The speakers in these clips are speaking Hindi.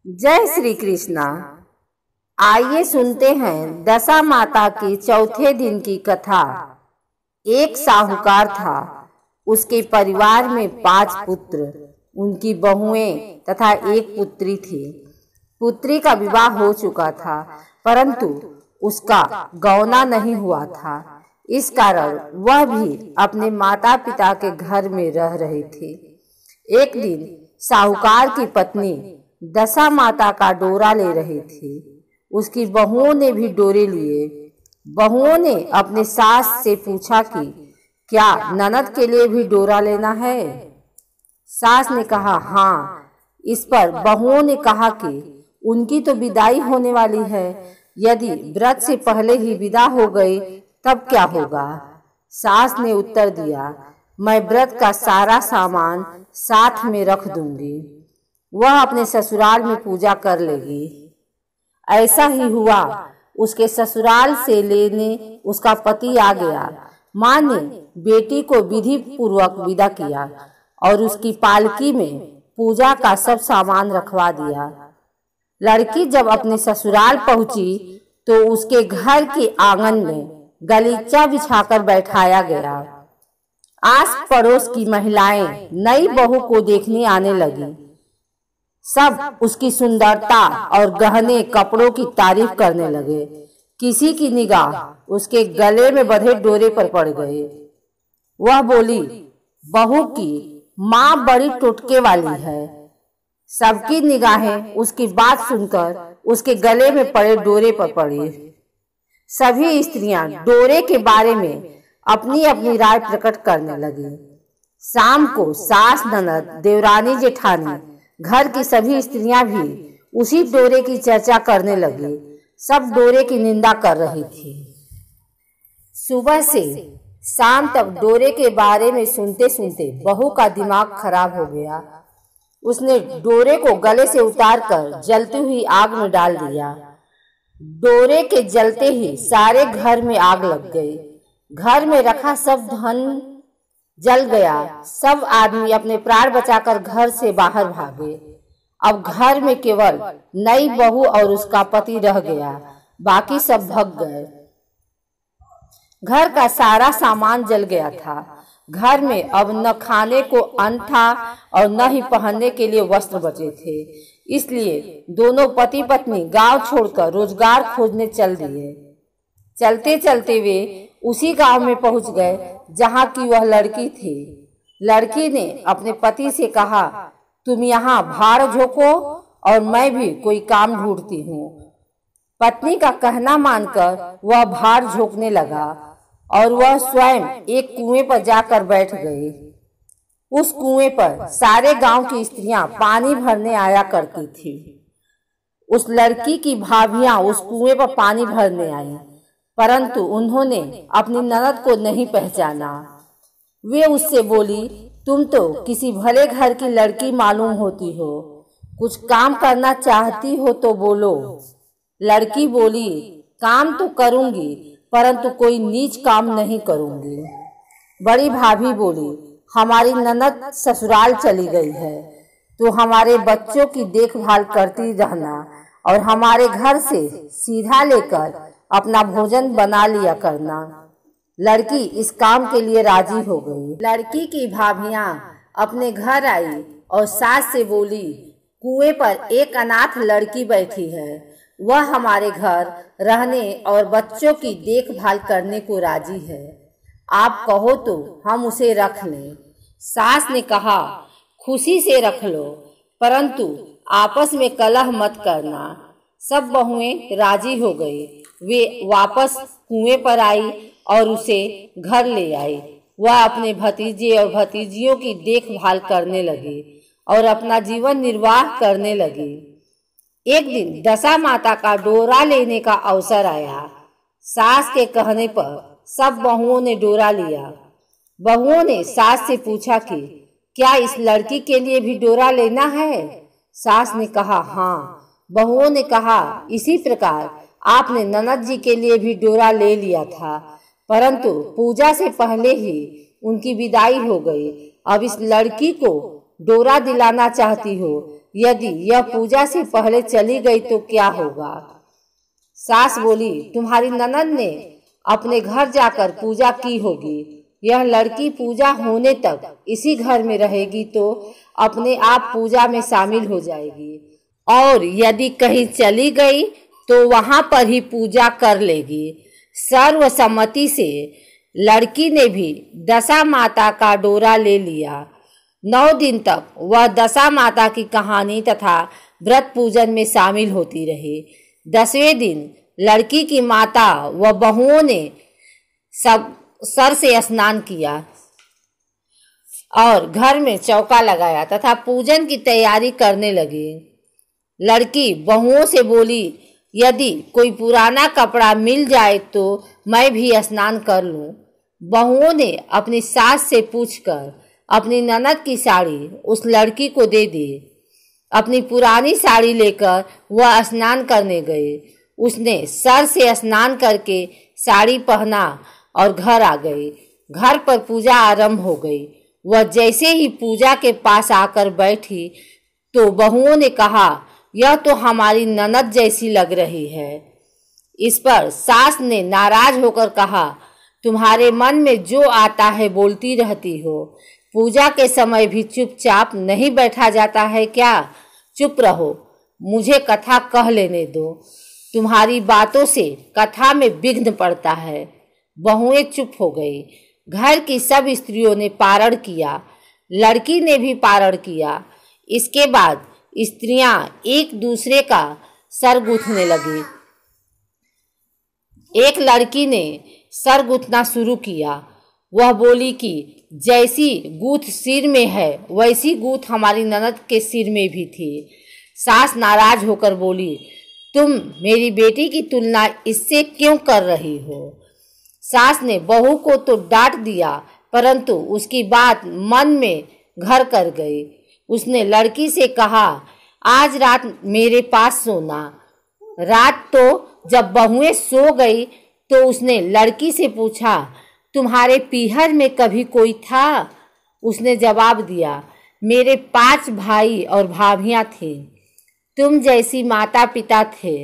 जय श्री कृष्णा। आइए सुनते हैं दशा माता की चौथे दिन की कथा। एक साहूकार था, उसके परिवार में 5 पुत्र, उनकी बहुएं तथा एक पुत्री थी। पुत्री का विवाह हो चुका था, परंतु उसका गौना नहीं हुआ था। इस कारण वह भी अपने माता पिता के घर में रह रही थी। एक दिन साहूकार की पत्नी दशा माता का डोरा ले रही थी। उसकी बहुओं ने भी डोरे लिए। बहुओं ने अपने सास से पूछा कि क्या ननद के लिए भी डोरा लेना है। सास ने कहा हाँ। इस पर बहुओं ने कहा कि उनकी तो विदाई होने वाली है, यदि व्रत से पहले ही विदा हो गई तब क्या होगा। सास ने उत्तर दिया, मैं व्रत का सारा सामान साथ में रख दूंगी, वह अपने ससुराल में पूजा कर लेगी। ऐसा ही हुआ। उसके ससुराल से लेने उसका पति आ गया। माँ ने बेटी को विधि पूर्वक विदा किया और उसकी पालकी में पूजा का सब सामान रखवा दिया। लड़की जब अपने ससुराल पहुंची तो उसके घर के आंगन में गलीचा बिछाकर बैठाया गया। आस पड़ोस की महिलाएं नई बहू को देखने आने लगी। सब उसकी सुंदरता और गहने कपड़ों की तारीफ करने लगे। किसी की निगाह उसके गले में बंधे डोरे पर पड़ गए। वह बोली, बहू की माँ बड़ी टुटके वाली है। सबकी निगाहें उसकी बात सुनकर उसके गले में पड़े डोरे पर पड़ी। सभी स्त्रियां डोरे के बारे में अपनी अपनी राय प्रकट करने लगी। शाम को सास, ननद, देवरानी, जेठानी, घर की सभी स्त्रियां भी उसी डोरे की चर्चा करने लगी। सब डोरे की निंदा कर रही थी। सुबह से शाम तक डोरे के बारे में सुनते सुनते बहू का दिमाग खराब हो गया। उसने डोरे को गले से उतारकर जलती हुई आग में डाल दिया। डोरे के जलते ही सारे घर में आग लग गई। घर में रखा सब धन जल गया। सब आदमी अपने प्राण बचाकर घर से बाहर भागे। अब घर में केवल नई बहू और उसका पति रह गया, बाकी सब भाग गए। घर का सारा सामान जल गया था। घर में अब न खाने को अन्न था और न ही पहनने के लिए वस्त्र बचे थे। इसलिए दोनों पति पत्नी गांव छोड़कर रोजगार खोजने चल दिए। चलते चलते वे उसी गांव में पहुंच गए जहां की वह लड़की थी। लड़की ने अपने पति से कहा, तुम यहाँ भार झोंको और मैं भी कोई काम ढूंढती हूँ। पत्नी का कहना मानकर वह भार झोंकने लगा और वह स्वयं एक कुएं पर जाकर बैठ गई। उस कुएं पर सारे गांव की स्त्रियां पानी भरने आया करती थी। उस लड़की की भाभियां उस कुएं पर पानी भरने आई, परंतु उन्होंने अपनी ननद को नहीं पहचाना। वे उससे बोली, तुम तो किसी भले घर की लड़की मालूम होती हो, कुछ काम करना चाहती हो तो बोलो। लड़की बोली, काम तो करूंगी, परंतु कोई नीच काम नहीं करूंगी। बड़ी भाभी बोली, हमारी ननद ससुराल चली गई है, तो हमारे बच्चों की देखभाल करती रहना और हमारे घर से सीधा लेकर अपना भोजन बना लिया करना। लड़की इस काम के लिए राजी हो गई। लड़की की भाभियां अपने घर आई और सास से बोली, कुएं पर एक अनाथ लड़की बैठी है, वह हमारे घर रहने और बच्चों की देखभाल करने को राजी है। आप कहो तो हम उसे रख लें। सास ने कहा, खुशी से रख लो, परंतु आपस में कलह मत करना। सब बहुएं राजी हो गई। वे वापस कुएं पर आई और उसे घर ले आई। वह अपने भतीजे और भतीजियों की देखभाल करने लगी और अपना जीवन निर्वाह करने लगी। एक दिन दशा माता का डोरा लेने का अवसर आया। सास के कहने पर सब बहुओं ने डोरा लिया। बहुओं ने सास से पूछा कि क्या इस लड़की के लिए भी डोरा लेना है। सास ने कहा हाँ। बहुओं ने कहा, इसी प्रकार आपने ननद जी के लिए भी डोरा ले लिया था, परंतु पूजा से पहले ही उनकी विदाई हो गई। अब इस लड़की को डोरा दिलाना चाहती हो यदि यह पूजा से पहले चली गई तो क्या होगा? सास बोली, तुम्हारी ननद ने अपने घर जाकर पूजा की होगी। यह लड़की पूजा होने तक इसी घर में रहेगी तो अपने आप पूजा में शामिल हो जाएगी, और यदि कहीं चली गई तो वहां पर ही पूजा कर लेगी। सर्वसम्मति से लड़की ने भी दशा माता का डोरा ले लिया। 9 दिन तक वह दशा माता की कहानी तथा व्रत पूजन में शामिल होती रही। 10वें दिन लड़की की माता व बहुओं ने सब सर से स्नान किया और घर में चौका लगाया तथा पूजन की तैयारी करने लगी। लड़की बहुओं से बोली, यदि कोई पुराना कपड़ा मिल जाए तो मैं भी स्नान कर लूं। बहुओं ने अपनी सास से पूछकर अपनी ननद की साड़ी उस लड़की को दे दी। अपनी पुरानी साड़ी लेकर वह स्नान करने गए। उसने सर से स्नान करके साड़ी पहना और घर आ गई। घर पर पूजा आरंभ हो गई। वह जैसे ही पूजा के पास आकर बैठी तो बहुओं ने कहा, यह तो हमारी ननद जैसी लग रही है। इस पर सास ने नाराज होकर कहा, तुम्हारे मन में जो आता है बोलती रहती हो। पूजा के समय भी चुपचाप नहीं बैठा जाता है क्या? चुप रहो, मुझे कथा कह लेने दो। तुम्हारी बातों से कथा में विघ्न पड़ता है। बहुएं चुप हो गई। घर की सब स्त्रियों ने पारण किया। लड़की ने भी पारण किया। इसके बाद स्त्रियां एक दूसरे का सर गूंथने लगी। एक लड़की ने सर गूंथना शुरू किया। वह बोली कि जैसी गूंथ सिर में है वैसी गूंथ हमारी ननद के सिर में भी थी। सास नाराज होकर बोली, तुम मेरी बेटी की तुलना इससे क्यों कर रही हो? सास ने बहू को तो डांट दिया, परंतु उसकी बात मन में घर कर गई। उसने लड़की से कहा, आज रात मेरे पास सोना। रात तो जब बहुएं सो गई तो उसने लड़की से पूछा, तुम्हारे पीहर में कभी कोई था? उसने जवाब दिया, मेरे 5 भाई और भाभियां थे, तुम जैसी माता पिता थे।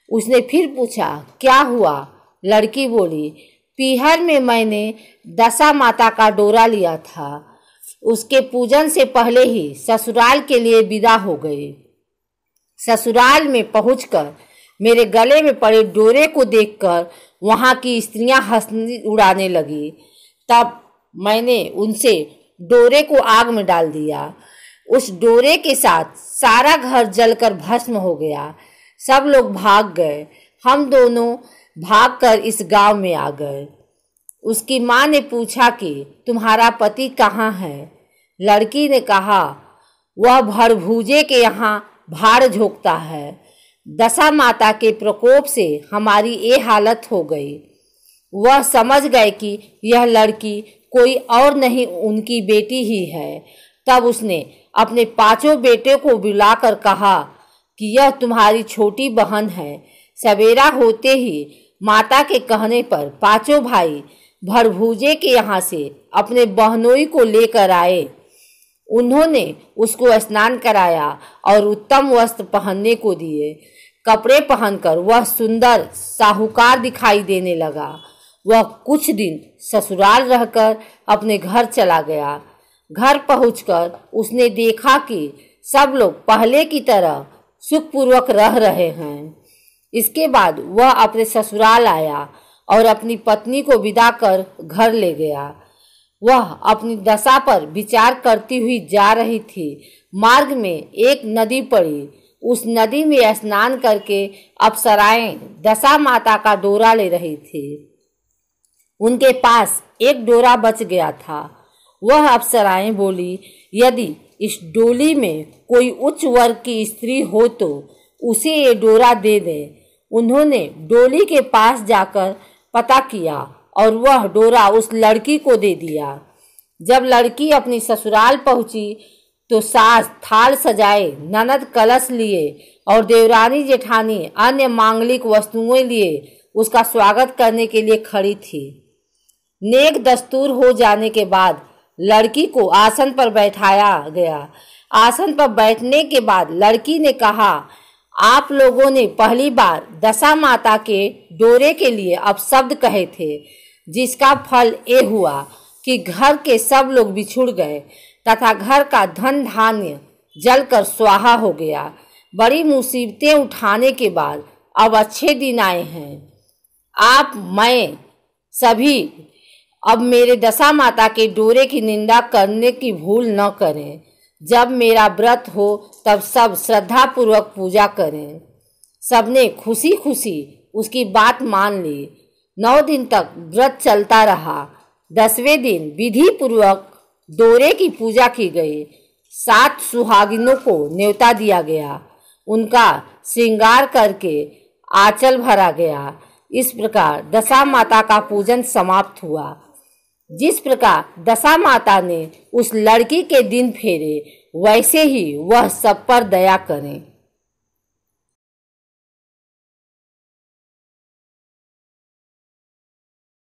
उसने फिर पूछा, क्या हुआ? लड़की बोली, पीहर में मैंने दशा माता का डोरा लिया था। उसके पूजन से पहले ही ससुराल के लिए विदा हो गए। ससुराल में पहुंचकर मेरे गले में पड़े डोरे को देखकर वहां की स्त्रियां हंसी उड़ाने लगी। तब मैंने उनसे डोरे को आग में डाल दिया। उस डोरे के साथ सारा घर जलकर भस्म हो गया। सब लोग भाग गए। हम दोनों भागकर इस गांव में आ गए। उसकी माँ ने पूछा कि तुम्हारा पति कहाँ है? लड़की ने कहा, वह भड़भूजे के यहाँ भाड़ झोंकता है। दशा माता के प्रकोप से हमारी ये हालत हो गई। वह समझ गए कि यह लड़की कोई और नहीं उनकी बेटी ही है। तब उसने अपने 5 बेटे को बुलाकर कहा कि यह तुम्हारी छोटी बहन है। सवेरा होते ही माता के कहने पर 5 भाई भड़भूजे के यहाँ से अपने बहनोई को लेकर आए। उन्होंने उसको स्नान कराया और उत्तम वस्त्र पहनने को दिए। कपड़े पहनकर वह सुंदर साहूकार दिखाई देने लगा। वह कुछ दिन ससुराल रहकर अपने घर चला गया। घर पहुंचकर उसने देखा कि सब लोग पहले की तरह सुखपूर्वक रह रहे हैं। इसके बाद वह अपने ससुराल आया और अपनी पत्नी को विदा कर घर ले गया। वह अपनी दशा पर विचार करती हुई जा रही थी। मार्ग में एक नदी पड़ी। उस नदी में स्नान करके अप्सराएं दशा माता का डोरा ले रही थी। उनके पास एक डोरा बच गया था। वह अप्सराएं बोली, यदि इस डोली में कोई उच्च वर्ग की स्त्री हो तो उसे ये डोरा दे दे। उन्होंने डोली के पास जाकर पता किया और वह डोरा उस लड़की को दे दिया। जब लड़की अपनी ससुराल पहुंची तो सास थाल सजाए, ननद कलश लिए और देवरानी जेठानी अन्य मांगलिक वस्तुएं लिए उसका स्वागत करने के लिए खड़ी थी। नेक दस्तूर हो जाने के बाद लड़की को आसन पर बैठाया गया। आसन पर बैठने के बाद लड़की ने कहा, आप लोगों ने पहली बार दशा माता के डोरे के लिए अपशब्द कहे थे, जिसका फल ये हुआ कि घर के सब लोग बिछुड़ गए तथा घर का धन धान्य जलकर स्वाहा हो गया। बड़ी मुसीबतें उठाने के बाद अब अच्छे दिन आए हैं। आप मैं सभी अब मेरे दशा माता के डोरे की निंदा करने की भूल न करें। जब मेरा व्रत हो तब सब श्रद्धा पूर्वक पूजा करें। सबने खुशी खुशी उसकी बात मान ली। 9 दिन तक व्रत चलता रहा। 10वें दिन विधि पूर्वक डोरे की पूजा की गई। 7 सुहागिनों को न्योता दिया गया। उनका श्रृंगार करके आंचल भरा गया। इस प्रकार दशा माता का पूजन समाप्त हुआ। जिस प्रकार दशा माता ने उस लड़की के दिन फेरे, वैसे ही वह सब पर दया करें।